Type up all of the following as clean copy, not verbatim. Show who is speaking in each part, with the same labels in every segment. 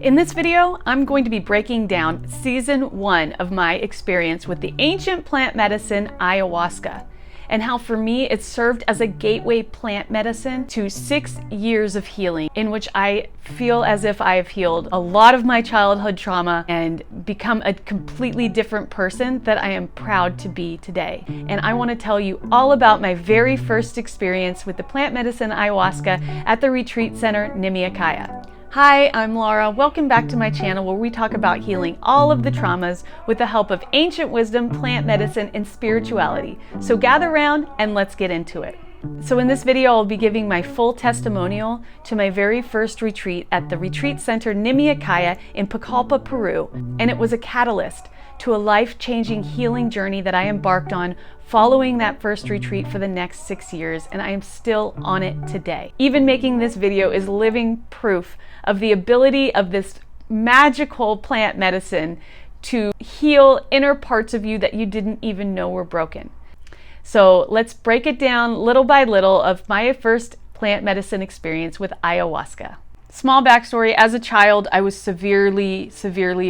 Speaker 1: In this video, I'm going to be breaking down season 1 of my experience with the ancient plant medicine ayahuasca, and how for me it served as a gateway plant medicine to 6 years of healing, in which I feel as if I have healed a lot of my childhood trauma and become a completely different person that I am proud to be today. And I want to tell you all about my very first experience with the plant medicine ayahuasca at the retreat center Nimea Kaya. Hi, I'm Lara. Welcome back to my channel where we talk about healing all of the traumas with the help of ancient wisdom, plant medicine, and spirituality. So gather around and let's get into it. So in this video, I'll be giving my full testimonial to my very first retreat at the retreat center Nimea Kaya in Pucallpa, Peru. And it was a catalyst to a life-changing healing journey that I embarked on following that first retreat for the next 6 years, and I am still on it today. Even making this video is living proof of the ability of this magical plant medicine to heal inner parts of you that you didn't even know were broken. So let's break it down little by little of my first plant medicine experience with ayahuasca. Small backstory: as a child, I was severely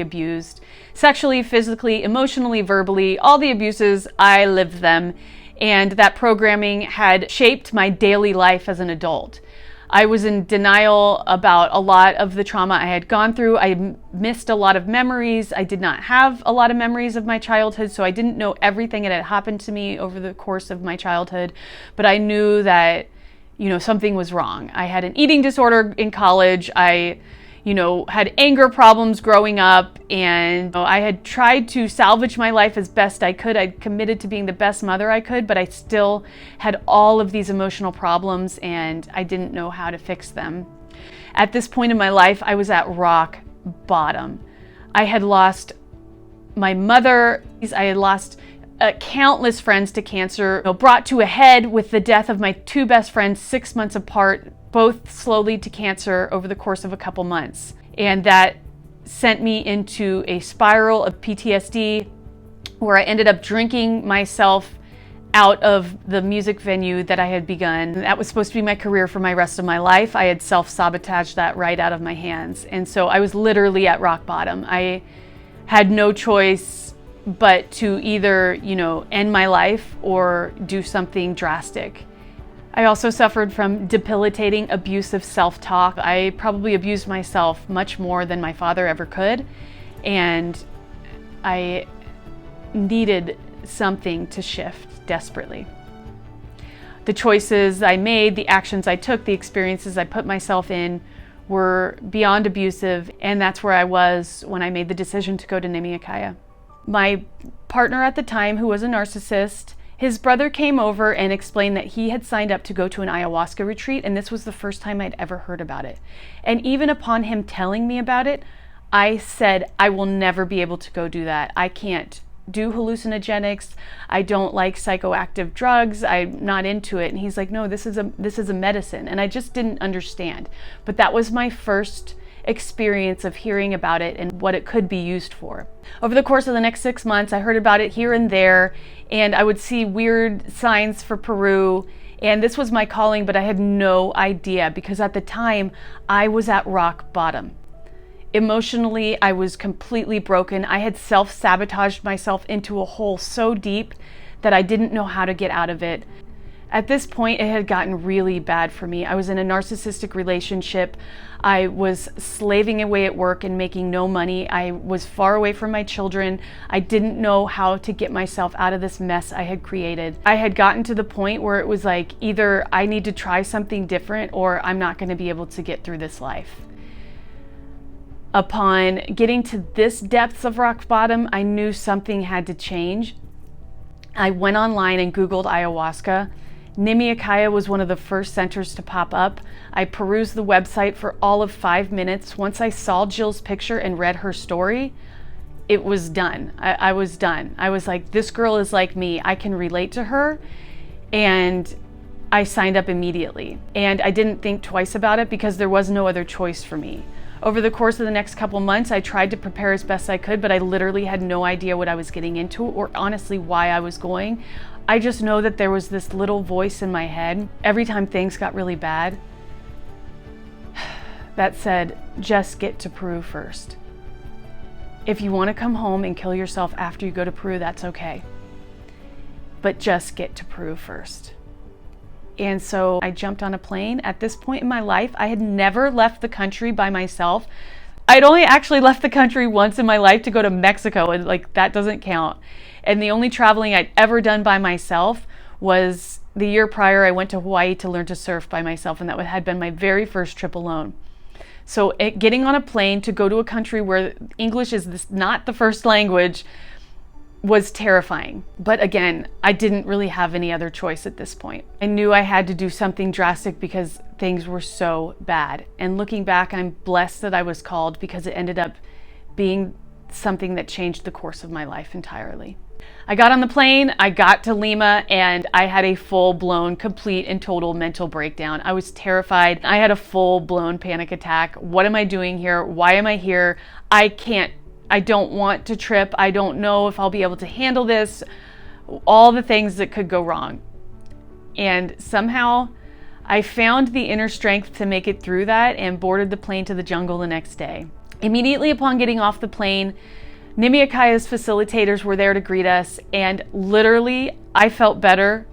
Speaker 1: abused. Sexually, physically, emotionally, verbally, all the abuses, I lived them. And that programming had shaped my daily life as an adult. I was in denial about a lot of the trauma I had gone through. I missed a lot of memories. I did not have a lot of memories of my childhood, so I didn't know everything that had happened to me over the course of my childhood. But I knew that something was wrong. I had an eating disorder in college. I had anger problems growing up, and I had tried to salvage my life as best I could. I'd committed to being the best mother I could, but I still had all of these emotional problems, and I didn't know how to fix them. At this point in my life, I was at rock bottom. I had lost my mother. I had lost countless friends to cancer, brought to a head with the death of my two best friends 6 months apart, both slowly to cancer over the course of a couple months. And that sent me into a spiral of PTSD where I ended up drinking myself out of the music venue that I had begun. That was supposed to be my career for my rest of my life. I had self-sabotaged that right out of my hands. And so I was literally at rock bottom. I had no choice but to either, end my life or do something drastic. I also suffered from debilitating abusive self-talk. I probably abused myself much more than my father ever could, and I needed something to shift desperately. The choices I made, the actions I took, the experiences I put myself in were beyond abusive, and that's where I was when I made the decision to go to Nimea Kaya. My partner at the time, who was a narcissist, his brother came over and explained that he had signed up to go to an ayahuasca retreat, and this was the first time I'd ever heard about it. And even upon him telling me about it, I said, I will never be able to go do that. I can't do hallucinogenics. I don't like psychoactive drugs. I'm not into it. And he's like, no, this is a medicine. And I just didn't understand. But that was my first experience of hearing about it and what it could be used for. Over the course of the next 6 months, I heard about it here and there, and I would see weird signs for Peru, and this was my calling, but I had no idea because at the time I was at rock bottom. Emotionally, I was completely broken. I had self-sabotaged myself into a hole so deep that I didn't know how to get out of it. At this point, it had gotten really bad for me. I was in a narcissistic relationship. I was slaving away at work and making no money. I was far away from my children. I didn't know how to get myself out of this mess I had created. I had gotten to the point where it was like, either I need to try something different or I'm not going to be able to get through this life. Upon getting to this depths of rock bottom, I knew something had to change. I went online and Googled ayahuasca. Nimea Kaya was one of the first centers to pop up. I perused the website for all of 5 minutes. Once I saw Jill's picture and read her story, it was done. I was done. I was like, this girl is like me. I can relate to her. And I signed up immediately. And I didn't think twice about it because there was no other choice for me. Over the course of the next couple months, I tried to prepare as best I could, but I literally had no idea what I was getting into or honestly why I was going. I just know that there was this little voice in my head every time things got really bad that said, just get to Peru first. If you want to come home and kill yourself after you go to Peru, that's okay. But just get to Peru first. And so I jumped on a plane. At this point in my life, I had never left the country by myself. I'd only actually left the country once in my life to go to Mexico, and like that doesn't count. And the only traveling I'd ever done by myself was the year prior. I went to Hawaii to learn to surf by myself, and that had been my very first trip alone. So getting on a plane to go to a country where English is not the first language was terrifying. But again, I didn't really have any other choice at this point. I knew I had to do something drastic because things were so bad. And looking back, I'm blessed that I was called, because it ended up being something that changed the course of my life entirely. I got on the plane, I got to Lima, and I had a full-blown, complete and total mental breakdown. I was terrified. I had a full-blown panic attack. What am I doing here? Why am I here? I don't want to trip. I don't know if I'll be able to handle this. All the things that could go wrong. And somehow I found the inner strength to make it through that and boarded the plane to the jungle the next day. Immediately upon getting off the plane, Nimea Kaya's facilitators were there to greet us, and literally I felt better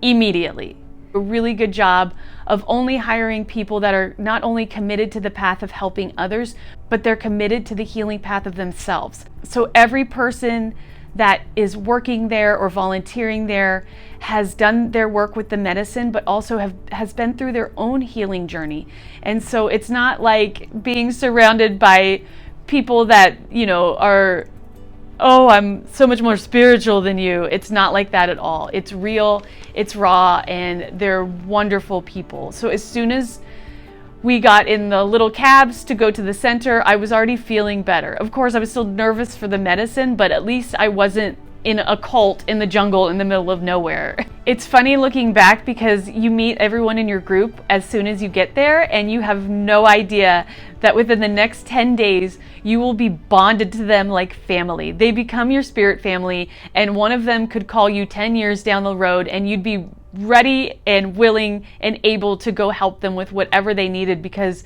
Speaker 1: immediately. A really good job of only hiring people that are not only committed to the path of helping others, but they're committed to the healing path of themselves. So every person that is working there or volunteering there has done their work with the medicine, but also has been through their own healing journey. And so it's not like being surrounded by people that, are, oh, I'm so much more spiritual than you. It's not like that at all. It's real, it's raw, and they're wonderful people. So as soon as we got in the little cabs to go to the center, I was already feeling better. Of course, I was still nervous for the medicine, but at least I wasn't in a cult in the jungle in the middle of nowhere. It's funny looking back because you meet everyone in your group as soon as you get there, and you have no idea that within the next 10 days, you will be bonded to them like family. They become your spirit family, and one of them could call you 10 years down the road and you'd be ready and willing and able to go help them with whatever they needed, because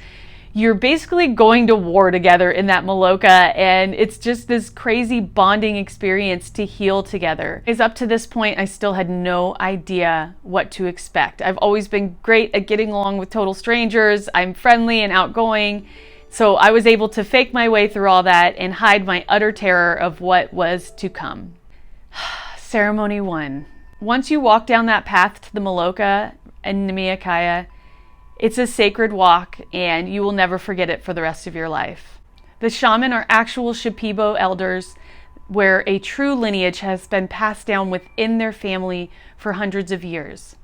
Speaker 1: you're basically going to war together in that Maloka, and it's just this crazy bonding experience to heal together. Because up to this point, I still had no idea what to expect. I've always been great at getting along with total strangers. I'm friendly and outgoing. So I was able to fake my way through all that and hide my utter terror of what was to come. Ceremony 1. Once you walk down that path to the Maloka and Nimea Kaya, it's a sacred walk, and you will never forget it for the rest of your life. The shaman are actual Shipibo elders, where a true lineage has been passed down within their family for hundreds of years.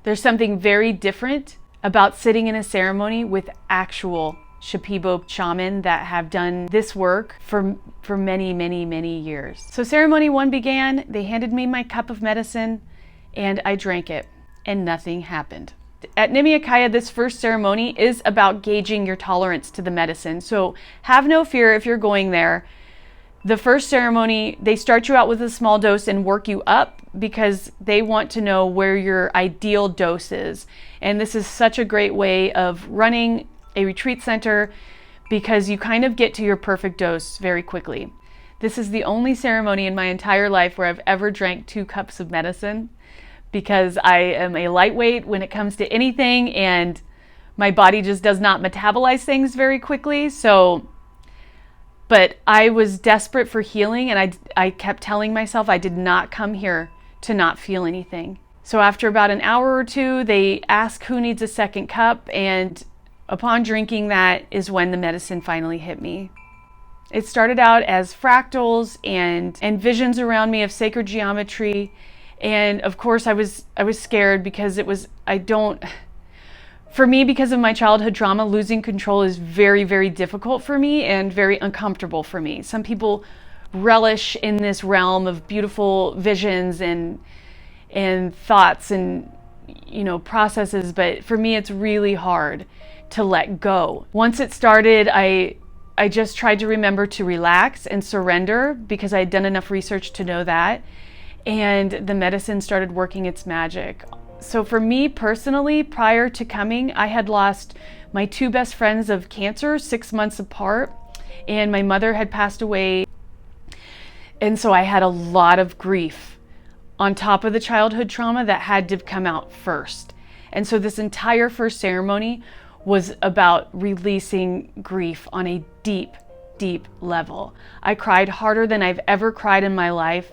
Speaker 1: There's something very different about sitting in a ceremony with actual Shipibo shaman that have done this work for many, many, many years. So ceremony 1 began. They handed me my cup of medicine, and I drank it, and nothing happened. At Nimea Kaya, this first ceremony is about gauging your tolerance to the medicine. So have no fear if you're going there. The first ceremony, they start you out with a small dose and work you up because they want to know where your ideal dose is. And this is such a great way of running a retreat center because you kind of get to your perfect dose very quickly. This is the only ceremony in my entire life where I've ever drank 2 cups of medicine, because I am a lightweight when it comes to anything, and my body just does not metabolize things very quickly. But I was desperate for healing, and I kept telling myself I did not come here to not feel anything. So after about an hour or 2, they ask who needs a second cup, and upon drinking that is when the medicine finally hit me. It started out as fractals and visions around me of sacred geometry. And of course I was scared because for me, because of my childhood trauma, losing control is very, very difficult for me and very uncomfortable for me. Some people relish in this realm of beautiful visions and thoughts and, processes, but for me, it's really hard to let go. Once it started, I just tried to remember to relax and surrender because I had done enough research to know that. And the medicine started working its magic. So for me personally, prior to coming, I had lost my two best friends of cancer, 6 months apart, and my mother had passed away. And so I had a lot of grief on top of the childhood trauma that had to come out first. And so this entire first ceremony was about releasing grief on a deep, deep level. I cried harder than I've ever cried in my life.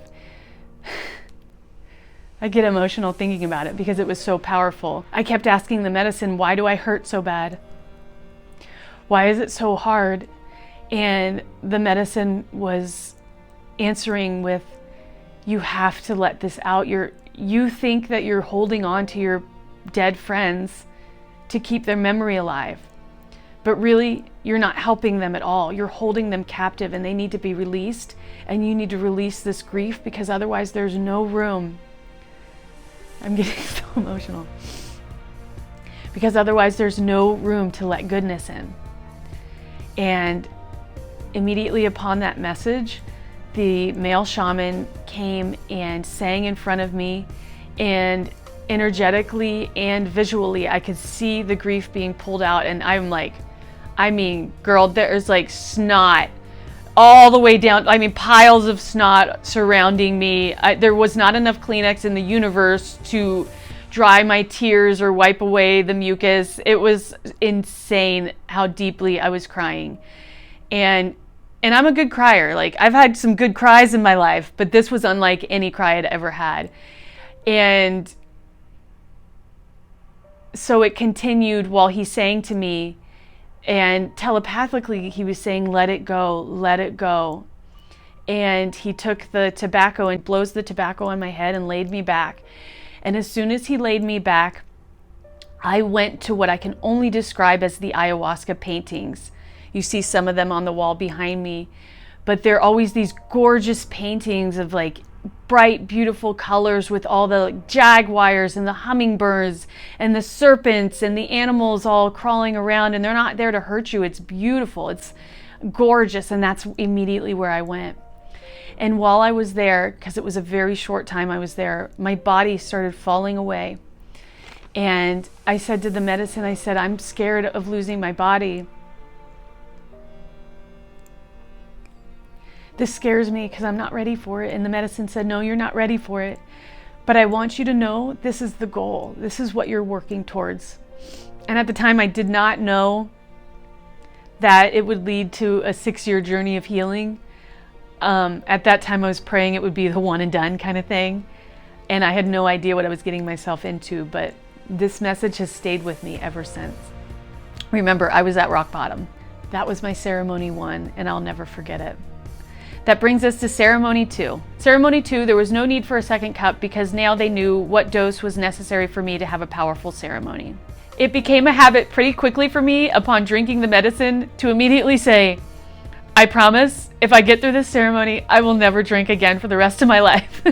Speaker 1: I get emotional thinking about it because it was so powerful. I kept asking the medicine, why do I hurt so bad? Why is it so hard? And the medicine was answering with, you have to let this out. You think that you're holding on to your dead friends to keep their memory alive, but really you're not helping them at all. You're holding them captive, and they need to be released, and you need to release this grief, because otherwise there's no room. I'm getting so emotional. Because otherwise there's no room to let goodness in. And immediately upon that message, the male shaman came and sang in front of me, and energetically and visually I could see the grief being pulled out. And I'm like, I mean, girl, there's like snot all the way down. I mean, piles of snot surrounding me. There was not enough Kleenex in the universe to dry my tears or wipe away the mucus. It was insane how deeply I was crying. And I'm a good crier. Like, I've had some good cries in my life, but this was unlike any cry I'd ever had. And so it continued while he sang to me, and telepathically he was saying, let it go, let it go. And he took the tobacco and blows the tobacco on my head and laid me back. And as soon as he laid me back, I went to what I can only describe as the ayahuasca paintings. You see some of them on the wall behind me, but they're always these gorgeous paintings of like bright, beautiful colors with all the jaguars and the hummingbirds and the serpents and the animals all crawling around, and they're not there to hurt you. It's beautiful. It's gorgeous. And that's immediately where I went. And while I was there, because it was a very short time I was there, my body started falling away. And I said to the medicine, I said, I'm scared of losing my body. This scares me because I'm not ready for it. And the medicine said, no, you're not ready for it. But I want you to know this is the goal. This is what you're working towards. And at the time, I did not know that it would lead to a 6-year journey of healing. At that time, I was praying it would be the one and done kind of thing. And I had no idea what I was getting myself into. But this message has stayed with me ever since. Remember, I was at rock bottom. That was my ceremony 1, and I'll never forget it. That brings us to ceremony 2. Ceremony 2, there was no need for a second cup because now they knew what dose was necessary for me to have a powerful ceremony. It became a habit pretty quickly for me upon drinking the medicine to immediately say, I promise, if I get through this ceremony, I will never drink again for the rest of my life.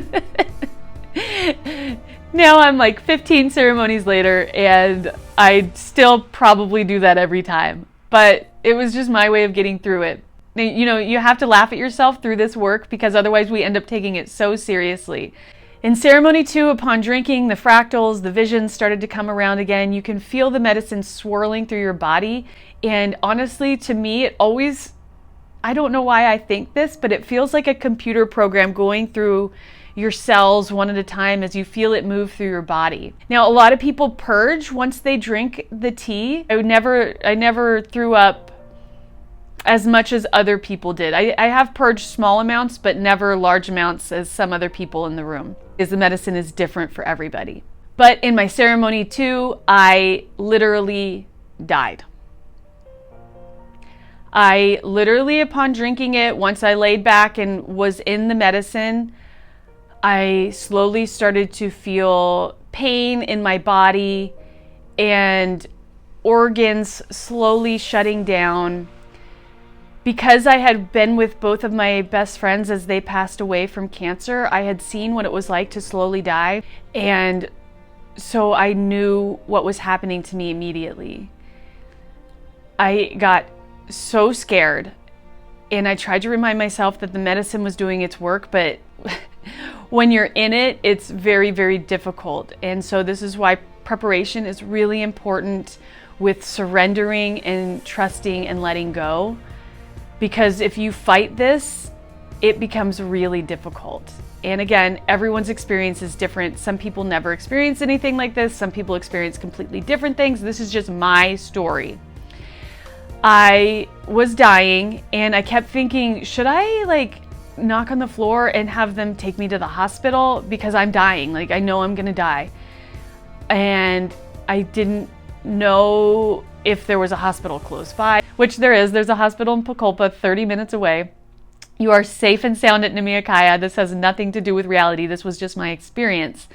Speaker 1: Now I'm like 15 ceremonies later, and I still probably do that every time. But it was just my way of getting through it. You know, you have to laugh at yourself through this work because otherwise we end up taking it so seriously. In ceremony 2, upon drinking, the fractals, the visions started to come around again. You can feel the medicine swirling through your body. And honestly, to me, it always, I don't know why I think this, but it feels like a computer program going through your cells one at a time as you feel it move through your body. Now, a lot of people purge once they drink the tea. I never threw up as much as other people did. I have purged small amounts, but never large amounts as some other people in the room, because the medicine is different for everybody. But in my ceremony 2, I literally died. I literally, upon drinking it, once I laid back and was in the medicine, I slowly started to feel pain in my body and organs slowly shutting down. Because I had been with both of my best friends as they passed away from cancer, I had seen what it was like to slowly die. And so I knew what was happening to me immediately. I got so scared, and I tried to remind myself that the medicine was doing its work, but when you're in it, it's very, very difficult. And so this is why preparation is really important with surrendering and trusting and letting go. Because if you fight this, it becomes really difficult. And again, everyone's experience is different. Some people never experience anything like this. Some people experience completely different things. This is just my story. I was dying and I kept thinking, should I like knock on the floor and have them take me to the hospital? Because I'm dying. Like, I know I'm gonna die. And I didn't know if there was a hospital close by, which there is. There's a hospital in Pucallpa, 30 minutes away. You are safe and sound at Nimea Kaya. This has nothing to do with reality. This was just my experience.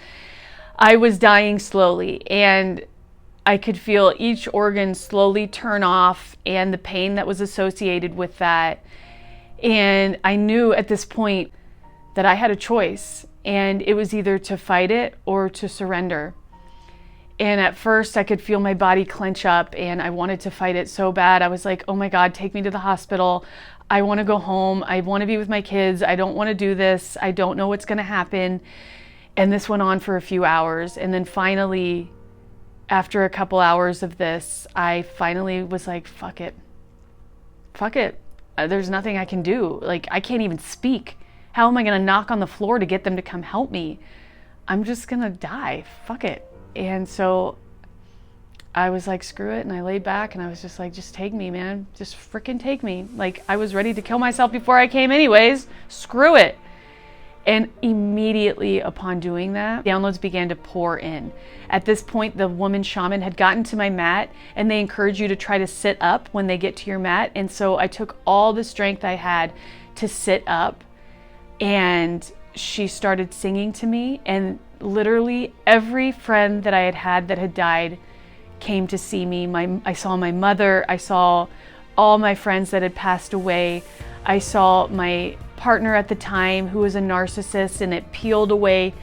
Speaker 1: I was dying slowly, and I could feel each organ slowly turn off and the pain that was associated with that. And I knew at this point that I had a choice, and it was either to fight it or to surrender. And at first I could feel my body clench up and I wanted to fight it so bad. I was like, oh my God, take me to the hospital. I want to go home. I want to be with my kids. I don't want to do this. I don't know what's going to happen. And this went on for a few hours. And then finally, after a couple hours of this, I finally was like, fuck it. Fuck it. There's nothing I can do. Like, I can't even speak. How am I going to knock on the floor to get them to come help me? I'm just going to die. Fuck it. And so I was like, screw it. And I laid back and I was just like, just take me, man. Just freaking take me. Like, I was ready to kill myself before I came anyways. Screw it. And immediately upon doing that, downloads began to pour in. At this point, the woman shaman had gotten to my mat, and they encourage you to try to sit up when they get to your mat. And so I took all the strength I had to sit up, and she started singing to me, and literally every friend that I had had that had died came to see me. I saw my mother, I saw all my friends that had passed away. I saw my partner at the time who was a narcissist, and it peeled away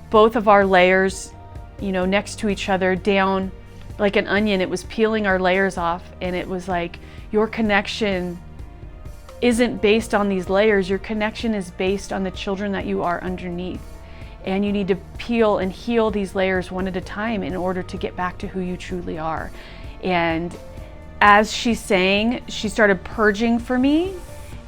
Speaker 1: both of our layers, you know, next to each other down like an onion. It was peeling our layers off, and it was like, your connection isn't based on these layers. Your connection is based on the children that you are underneath. And you need to peel and heal these layers one at a time in order to get back to who you truly are. And as she sang, she started purging for me.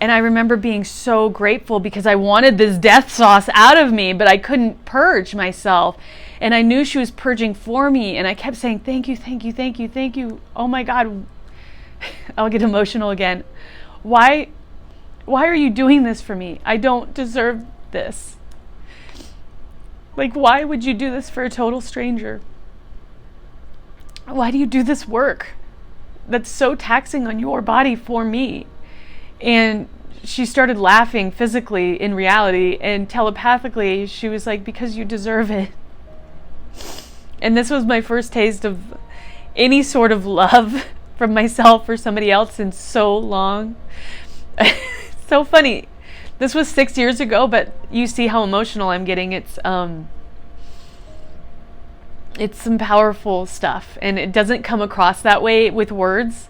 Speaker 1: And I remember being so grateful because I wanted this death sauce out of me, but I couldn't purge myself. And I knew she was purging for me. And I kept saying, thank you, thank you, thank you, thank you. Oh my God, I'll get emotional again. Why are you doing this for me? I don't deserve this. Like, why would you do this for a total stranger? Why do you do this work that's so taxing on your body for me? And she started laughing physically in reality, and telepathically she was like, because you deserve it. And this was my first taste of any sort of love from myself or somebody else in so long. So funny. This was 6 years ago, but you see how emotional I'm getting. It's some powerful stuff, and it doesn't come across that way with words,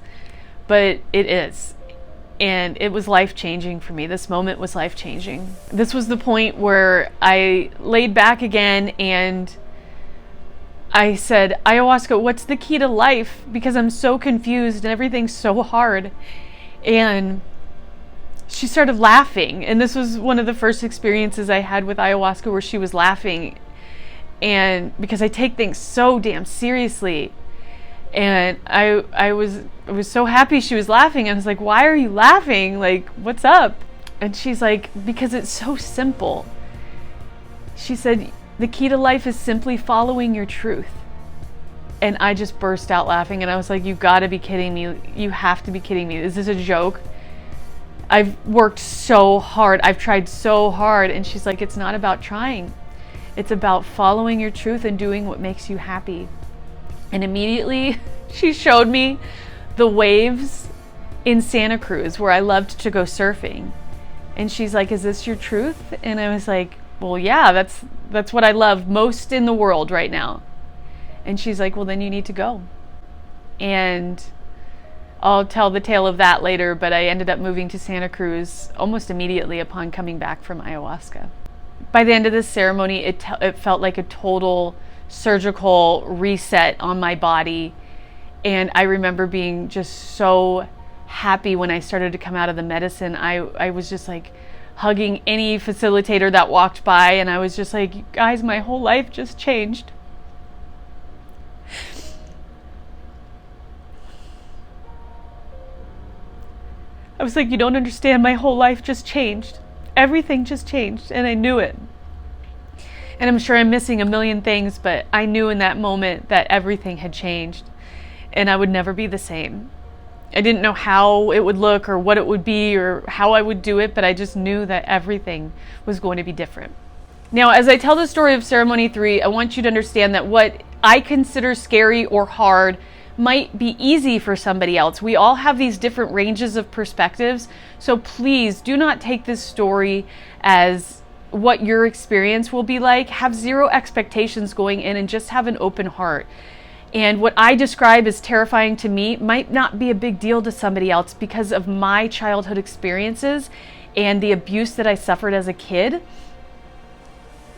Speaker 1: but it is. And it was life-changing for me. This moment was life-changing. This was the point where I laid back again and I said, Ayahuasca, what's the key to life? Because I'm so confused and everything's so hard. And she started laughing, and this was one of the first experiences I had with ayahuasca where she was laughing, and because I take things so damn seriously, and I was so happy she was laughing. I was like, why are you laughing? Like, what's up? And she's like, because it's so simple. She said, the key to life is simply following your truth. And I just burst out laughing, and I was like, you gotta be kidding me. You have to be kidding me. Is this a joke? I've worked so hard. I've tried so hard. And she's like, it's not about trying. It's about following your truth and doing what makes you happy. And immediately she showed me the waves in Santa Cruz where I loved to go surfing. And she's like, is this your truth? And I was like, well, yeah, that's what I love most in the world right now. And she's like, well, then you need to go. And I'll tell the tale of that later, but I ended up moving to Santa Cruz almost immediately upon coming back from ayahuasca. By the end of this ceremony, it felt like a total surgical reset on my body, And I remember being just so happy when I started to come out of the medicine. I was just like hugging any facilitator that walked by, and I was just like, you guys, my whole life just changed. I was like, you don't understand, my whole life just changed. Everything just changed, and I knew it. And I'm sure I'm missing a million things, but I knew in that moment that everything had changed, and I would never be the same. I didn't know how it would look or what it would be or how I would do it, but I just knew that everything was going to be different. Now, as I tell the story of Ceremony 3, I want you to understand that what I consider scary or hard might be easy for somebody else. We all have these different ranges of perspectives, so please do not take this story as what your experience will be like. Have zero expectations going in and just have an open heart. And what I describe as terrifying to me might not be a big deal to somebody else because of my childhood experiences and the abuse that I suffered as a kid.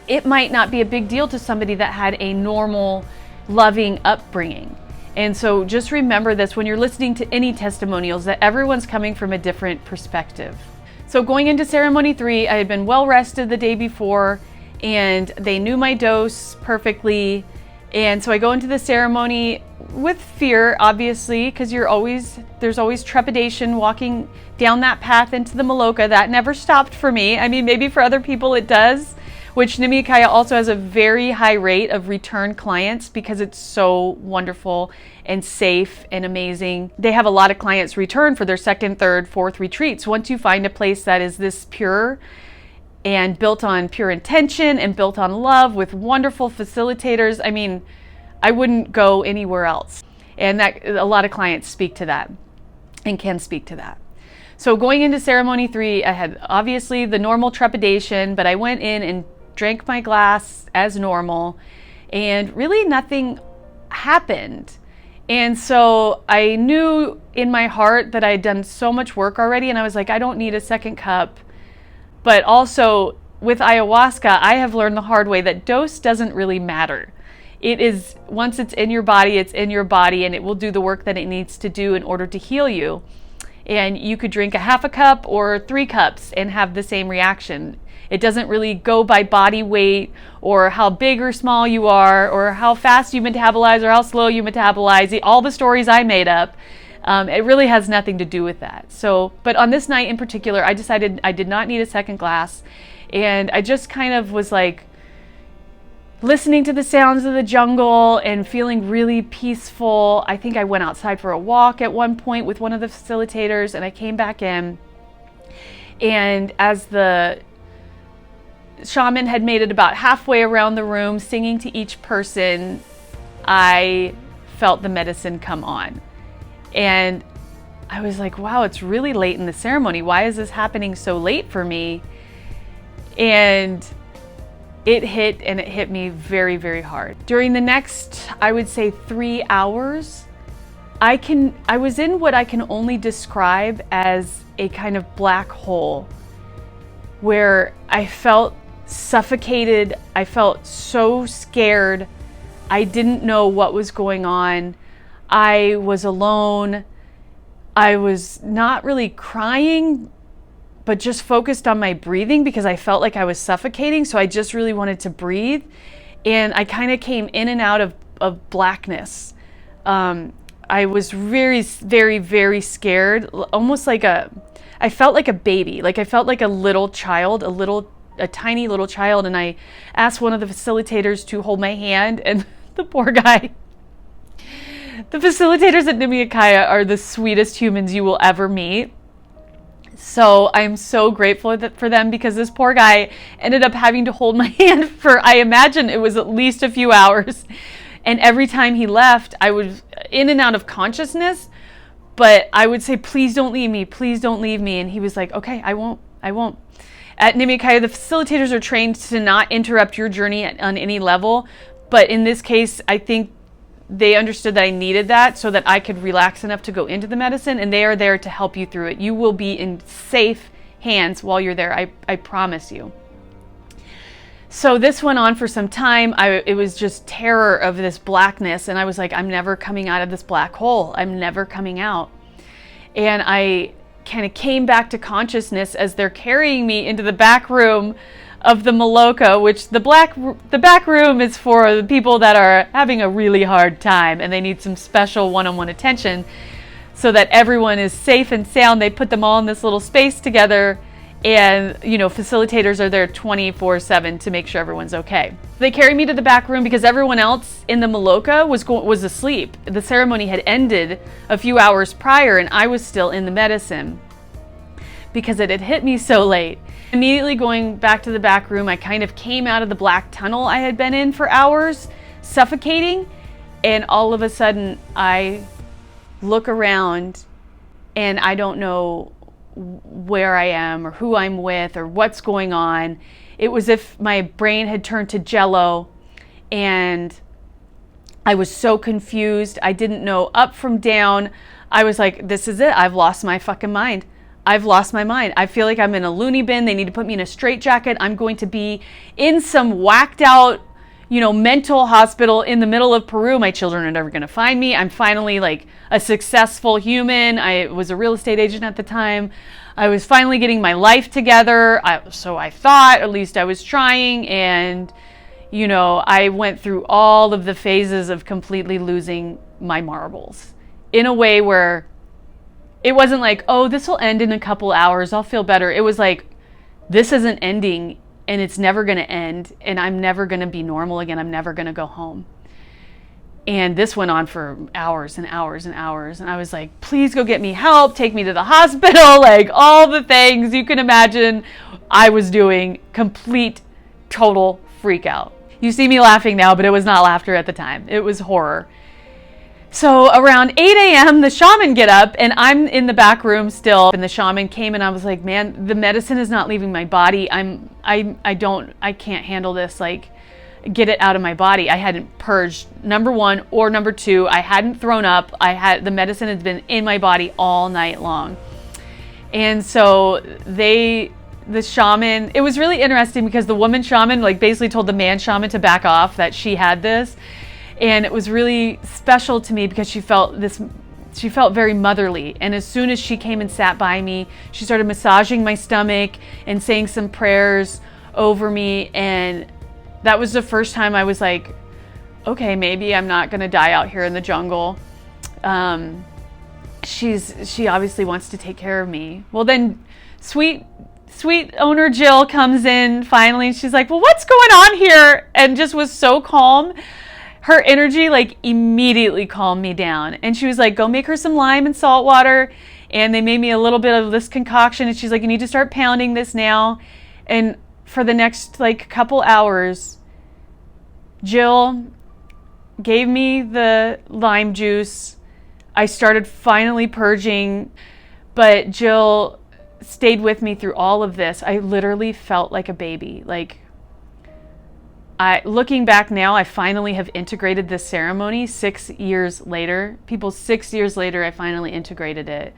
Speaker 1: It might not be a big deal to somebody that had a normal, loving upbringing. And so just remember this when you're listening to any testimonials, that everyone's coming from a different perspective. So going into Ceremony 3, I had been well rested the day before, and they knew my dose perfectly. And so I go into the ceremony with fear, obviously, because there's always trepidation walking down that path into the Maloka. That never stopped for me. I mean, maybe for other people it does, which Nimea Kaya also has a very high rate of return clients because it's so wonderful and safe and amazing. They have a lot of clients return for their second, third, fourth retreats. Once you find a place that is this pure and built on pure intention and built on love with wonderful facilitators, I mean, I wouldn't go anywhere else. And that a lot of clients speak to that and can speak to that. So going into Ceremony 3, I had obviously the normal trepidation, but I went in and drank my glass as normal, and really nothing happened. And so I knew in my heart that I had done so much work already, and I was like, I don't need a second cup. But also with ayahuasca, I have learned the hard way that dose doesn't really matter. It is, once it's in your body, it's in your body, and it will do the work that it needs to do in order to heal you. And you could drink a half a cup or 3 cups and have the same reaction. It doesn't really go by body weight or how big or small you are or how fast you metabolize or how slow you metabolize. All the stories I made up. It really has nothing to do with that. So, but on this night in particular, I decided I did not need a second glass, and I just kind of was like listening to the sounds of the jungle and feeling really peaceful. I think I went outside for a walk at one point with one of the facilitators, and I came back in, and as the shaman had made it about halfway around the room singing to each person, I felt the medicine come on. And I was like, wow, it's really late in the ceremony. Why is this happening so late for me? And it hit me very, very hard. During the next, I would say 3 hours, I was in what I can only describe as a kind of black hole where I felt suffocated. I felt so scared. I didn't know what was going on. I was alone. I was not really crying, but just focused on my breathing because I felt like I was suffocating. So I just really wanted to breathe. And I kind of came in and out of blackness. I was very, very, very scared. Almost like I felt like a baby. Like I felt like a little child, a tiny little child. And I asked one of the facilitators to hold my hand, and the poor guy. The facilitators at Nimea Kaya are the sweetest humans you will ever meet. So I'm so grateful for them, because this poor guy ended up having to hold my hand for, I imagine it was at least a few hours. And every time he left, I was in and out of consciousness, but I would say, please don't leave me. Please don't leave me. And he was like, okay, I won't. At Nimea Kaya, the facilitators are trained to not interrupt your journey on any level. But in this case, I think they understood that I needed that so that I could relax enough to go into the medicine, and they are there to help you through it. You will be in safe hands while you're there. I promise you. So this went on for some time. It was just terror of this blackness. And I was like, I'm never coming out of this black hole. I'm never coming out. And I kind of came back to consciousness as they're carrying me into the back room of the Maloka, which the back room is for the people that are having a really hard time and they need some special one-on-one attention so that everyone is safe and sound. They put them all in this little space together, and facilitators are there 24/7 to make sure everyone's okay. They carried me to the back room because everyone else in the Maloka was asleep. The ceremony had ended a few hours prior and I was still in the medicine because it had hit me so late. Immediately going back to the back room, I kind of came out of the black tunnel I had been in for hours, suffocating, and all of a sudden I look around and I don't know where I am or who I'm with or what's going on. It was as if my brain had turned to jello and I was so confused. I didn't know up from down. I was like, this is it. I've lost my fucking mind. I've lost my mind. I feel like I'm in a loony bin. They need to put me in a straitjacket. I'm going to be in some whacked out, mental hospital in the middle of Peru. My children are never going to find me. I'm finally like a successful human. I was a real estate agent at the time. I was finally getting my life together. So I thought, at least I was trying. And, I went through all of the phases of completely losing my marbles in a way where it wasn't like, oh, this will end in a couple hours, I'll feel better. It was like, this isn't ending and it's never going to end and I'm never going to be normal again. I'm never going to go home. And this went on for hours and hours and hours. And I was like, please go get me help, take me to the hospital, like all the things you can imagine I was doing. Complete, total freak out. You see me laughing now, but it was not laughter at the time. It was horror. So around 8 a.m., the shaman get up and I'm in the back room still. And the shaman came and I was like, man, the medicine is not leaving my body. I can't handle this. Like, get it out of my body. I hadn't purged, number one, or number two, I hadn't thrown up. The medicine had been in my body all night long. And so the shaman, it was really interesting because the woman shaman like basically told the man shaman to back off, that she had this. And it was really special to me because she felt very motherly. And as soon as she came and sat by me, she started massaging my stomach and saying some prayers over me. And that was the first time I was like, okay, maybe I'm not going to die out here in the jungle. She obviously wants to take care of me. Well, then sweet owner Jill comes in finally. And she's like, well, what's going on here? And just was so calm. Her energy like immediately calmed me down. And she was like, go make her some lime and salt water. And they made me a little bit of this concoction. And she's like, you need to start pounding this now. And for the next like couple hours, Jill gave me the lime juice. I started finally purging, but Jill stayed with me through all of this. I literally felt like a baby. Looking back now, I finally have integrated this ceremony 6 years later. 6 years later, I finally integrated it.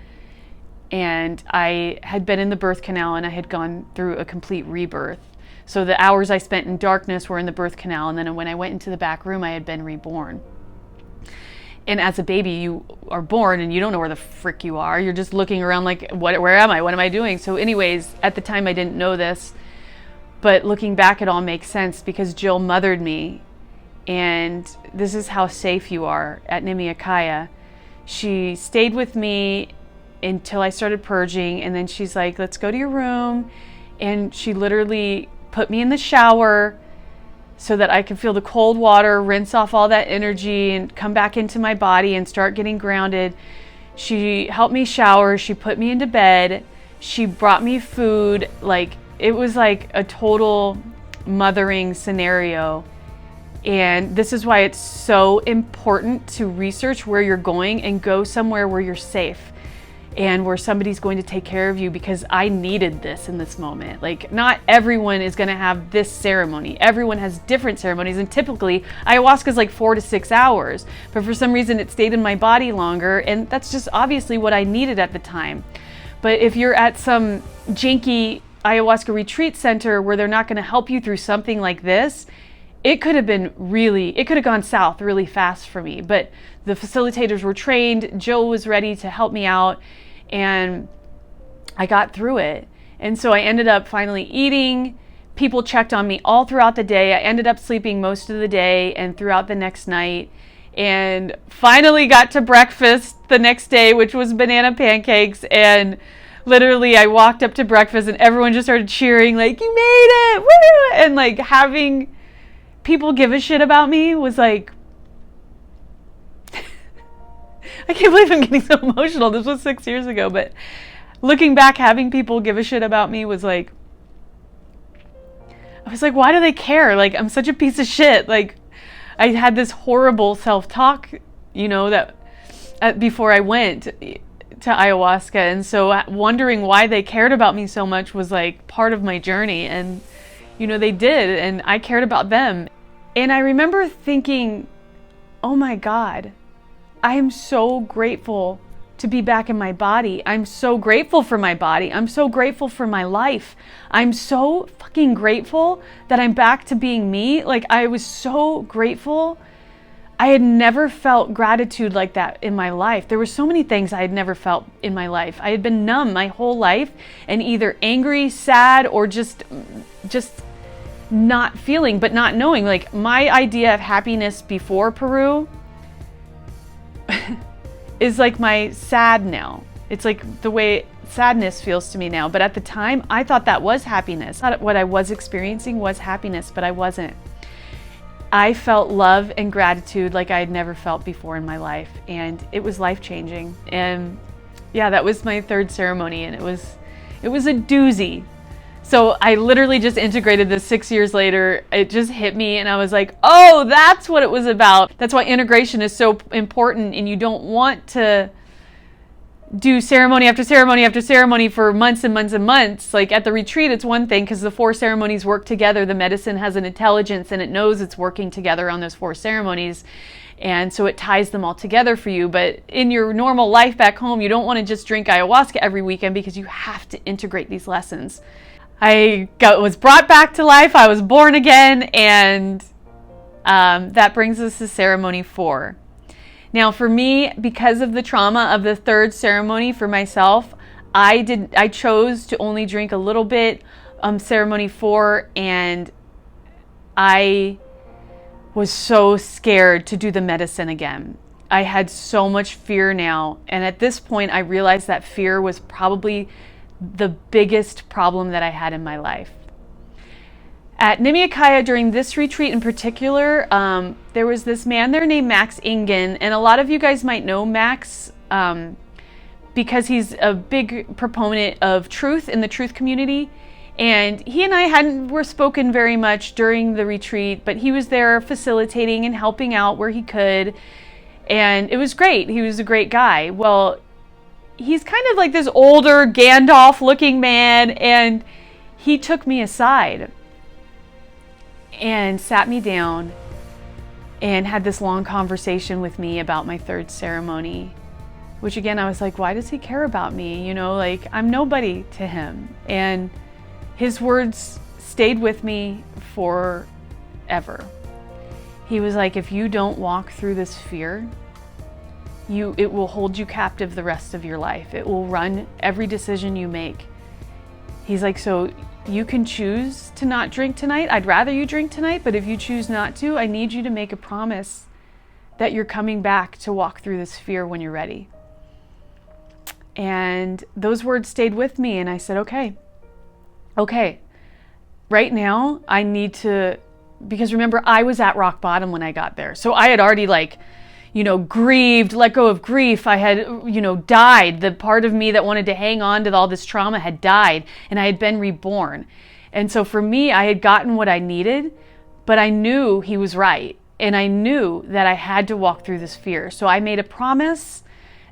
Speaker 1: And I had been in the birth canal and I had gone through a complete rebirth. So the hours I spent in darkness were in the birth canal. And then when I went into the back room, I had been reborn. And as a baby, you are born and you don't know where the frick you are. You're just looking around like, where am I? What am I doing? So anyways, at the time I didn't know this. But looking back, it all makes sense because Jill mothered me. And this is how safe you are at Nimea Kaya. She stayed with me until I started purging. And then she's like, let's go to your room. And she literally put me in the shower so that I could feel the cold water, rinse off all that energy and come back into my body and start getting grounded. She helped me shower. She put me into bed. She brought me food. It was like a total mothering scenario. And this is why it's so important to research where you're going and go somewhere where you're safe and where somebody's going to take care of you, because I needed this in this moment. Not everyone is going to have this ceremony. Everyone has different ceremonies, and typically ayahuasca is like 4 to 6 hours, but for some reason it stayed in my body longer, and that's just obviously what I needed at the time. But if you're at some janky ayahuasca retreat center where they're not going to help you through something like this, it could have gone south really fast for me. But the facilitators were trained, Jill was ready to help me out, and I got through it. And so I ended up finally eating. People checked on me all throughout the day. I ended up sleeping most of the day and throughout the next night, and finally got to breakfast the next day, which was banana pancakes. And literally I walked up to breakfast and everyone just started cheering, like, you made it, woo! And like having people give a shit about me was like, I can't believe I'm getting so emotional. This was 6 years ago, but looking back, having people give a shit about me was like, I was like, why do they care? Like, I'm such a piece of shit. Like, I had this horrible self-talk, you know, that before I went to ayahuasca. And so wondering why they cared about me so much was like part of my journey. And, you know, they did, and I cared about them. And I remember thinking, oh my God, I am so grateful to be back in my body. I'm so grateful for my body. I'm so grateful for my life. I'm so fucking grateful that I'm back to being me. Like, I was so grateful. I had never felt gratitude like that in my life. There were so many things I had never felt in my life. I had been numb my whole life and either angry, sad, or just not feeling, but not knowing. Like, my idea of happiness before Peru is like my sad now. It's like the way sadness feels to me now. But at the time, I thought that was happiness. I thought what I was experiencing was happiness, but I wasn't. I felt love and gratitude like I had never felt before in my life. And it was life-changing. And yeah, that was my third ceremony, and it was a doozy. So I literally just integrated this 6 years later. It just hit me, and I was like, oh, that's what it was about. That's why integration is so important, and you don't want to do ceremony after ceremony after ceremony for months and months and months. Like at the retreat, it's one thing because the 4 ceremonies work together. The medicine has an intelligence, and it knows it's working together on those 4 ceremonies. And so it ties them all together for you. But in your normal life back home, you don't want to just drink ayahuasca every weekend because you have to integrate these lessons. I was brought back to life. I was born again, and that brings us to ceremony 4. Now, for me, because of the trauma of the 3rd ceremony for myself, I chose to only drink a little bit ceremony 4, and I was so scared to do the medicine again. I had so much fear now, and at this point, I realized that fear was probably the biggest problem that I had in my life. At Nimea Kaya, during this retreat in particular, there was this man there named Max Ingen, and a lot of you guys might know Max because he's a big proponent of truth in the truth community. And he and I were spoken very much during the retreat, but he was there facilitating and helping out where he could, and it was great. He was a great guy. Well, he's kind of like this older Gandalf-looking man, and he took me aside and sat me down and had this long conversation with me about my 3rd ceremony, which again, I was like, why does he care about me? You know, like, I'm nobody to him. And his words stayed with me forever. He was like, if you don't walk through this fear, it will hold you captive the rest of your life. It will run every decision you make. He's like, so you can choose to not drink tonight. I'd rather you drink tonight, but if you choose not to, I need you to make a promise that you're coming back to walk through this fear when you're ready. And those words stayed with me, and I said, okay, right now I need to, because remember, I was at rock bottom when I got there. So I had already grieved, let go of grief. I had, died. The part of me that wanted to hang on to all this trauma had died, and I had been reborn. And so for me, I had gotten what I needed, but I knew he was right. And I knew that I had to walk through this fear. So I made a promise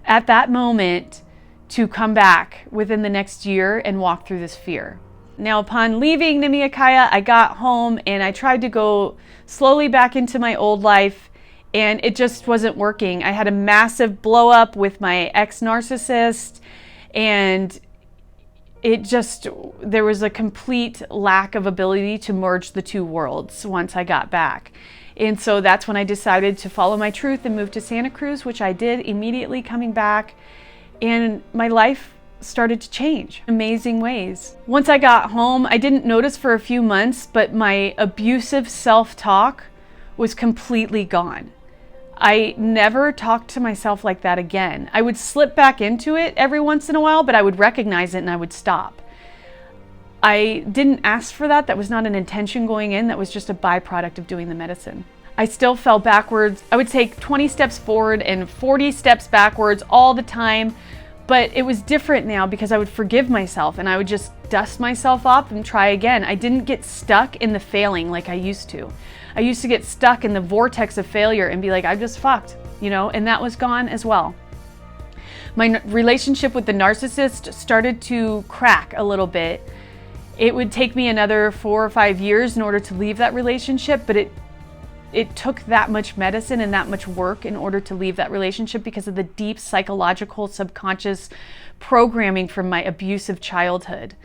Speaker 1: at that moment to come back within the next year and walk through this fear. Now, upon leaving Nimea Kaya, I got home and I tried to go slowly back into my old life, and it just wasn't working. I had a massive blow up with my ex-narcissist, and there was a complete lack of ability to merge the two worlds once I got back. And so that's when I decided to follow my truth and move to Santa Cruz, which I did immediately coming back. And my life started to change in amazing ways. Once I got home, I didn't notice for a few months, but my abusive self-talk was completely gone. I never talked to myself like that again. I would slip back into it every once in a while, but I would recognize it and I would stop. I didn't ask for that. That was not an intention going in. That was just a byproduct of doing the medicine. I still fell backwards. I would take 20 steps forward and 40 steps backwards all the time, but it was different now because I would forgive myself and I would just dust myself up and try again. I didn't get stuck in the failing like I used to. I used to get stuck in the vortex of failure and be like, I'm just fucked, you know, and that was gone as well. My relationship with the narcissist started to crack a little bit. It would take me another 4 or 5 years in order to leave that relationship, but it took that much medicine and that much work in order to leave that relationship because of the deep psychological subconscious programming from my abusive childhood.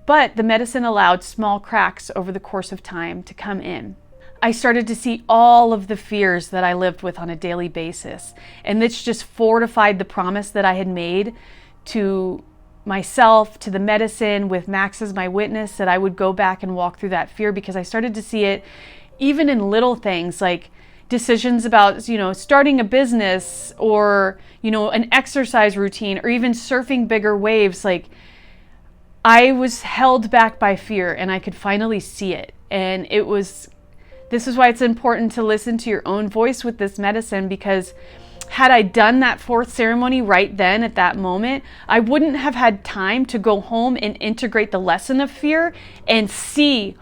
Speaker 1: But the medicine allowed small cracks over the course of time to come in. I started to see all of the fears that I lived with on a daily basis. And this just fortified the promise that I had made to myself, to the medicine, with Max as my witness, that I would go back and walk through that fear, because I started to see it even in little things like decisions about, you know, starting a business or, you know, an exercise routine or even surfing bigger waves. Like, I was held back by fear and I could finally see it. And this is why it's important to listen to your own voice with this medicine, because had I done that 4th ceremony right then at that moment, I wouldn't have had time to go home and integrate the lesson of fear and see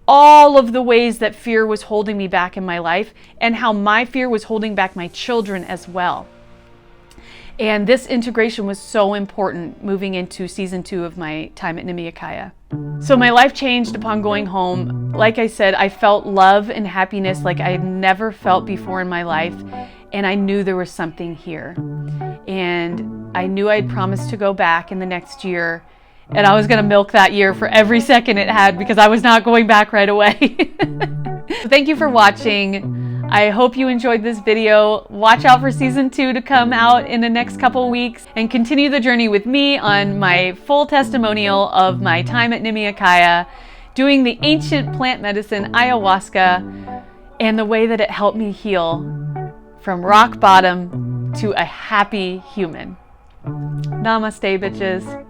Speaker 1: all of the ways that fear was holding me back in my life and how my fear was holding back my children as well. And this integration was so important moving into season 2 of my time at Nimea Kaya. So my life changed upon going home. Like I said, I felt love and happiness like I had never felt before in my life. And I knew there was something here. And I knew I'd promised to go back in the next year. And I was going to milk that year for every second it had, because I was not going back right away. Thank you for watching. I hope you enjoyed this video. Watch out for season 2 to come out in the next couple weeks, and continue the journey with me on my full testimonial of my time at Nimea Kaya, doing the ancient plant medicine ayahuasca, and the way that it helped me heal from rock bottom to a happy human. Namaste, bitches.